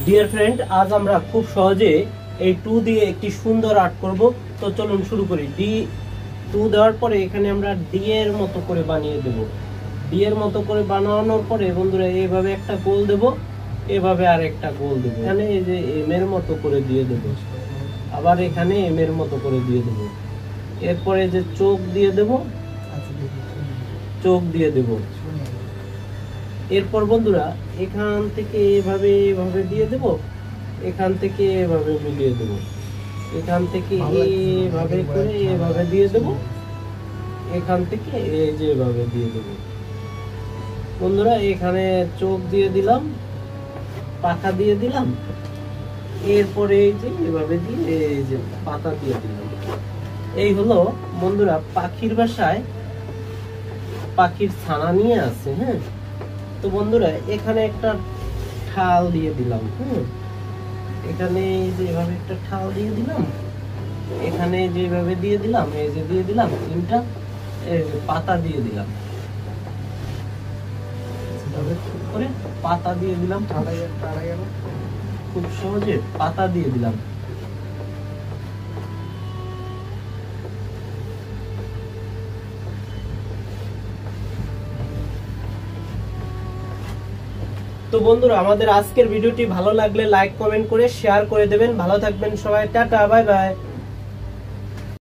Dear friend, আজ আমরা খুব সহজে এই 2 দিয়ে একটি সুন্দর আর্ট করব। তো চলুন শুরু করি। ডি 2 দেওয়ার পরে এখানে আমরা ডি এর মতো করে বানিয়ে দেব। ডি এর মতো করে বানানোর পরে বন্ধুরা এইভাবে একটা গোল দেব, এভাবে আর একটা গোল দেব। এখানে এই যে এম এর মতো করে দিয়ে দেব, আবার এখানে এম এর মতো করে দিয়ে দেব। এরপরে যে চোখ দিয়ে দেব, চোখ দিয়ে দেব। এরপর বন্ধুরা এখান থেকে এভাবে এভাবে দিয়ে দেব, এখান থেকে এভাবে মিলিয়ে দেব, এখান থেকে এভাবে করে এভাবে দিয়ে দেব, এখান থেকে এই যে এভাবে দিয়ে দেব। বন্ধুরা এখানে চোখ দিয়ে দিলাম, পাখা দিয়ে দিলাম, এরপরে এই যে এভাবে দিয়ে এই যে পাতা দিয়ে দিলাম। এই হলো বন্ধুরা পাখির বাসায় পাখির ছানা নিয়ে আছে। হ্যাঁ, তো বন্ধুরা এখানে একটা ঠাল দিয়ে দিলাম। এখানে যেভাবে একটা ঠাল দিয়ে দিলাম, এখানে যেভাবে দিয়ে দিলাম, এই যে দিয়ে দিলাম তিনটা এই যে পাতা দিয়ে দিলাম, করে পাতা দিয়ে দিলাম, খুব সহজে পাতা দিয়ে দিলাম। তো বন্ধুরা আমাদের আজকের ভিডিওটি ভালো লাগলে লাইক কমেন্ট করে শেয়ার করে দেবেন। ভালো থাকবেন সবাই, টাটা, বাই বাই।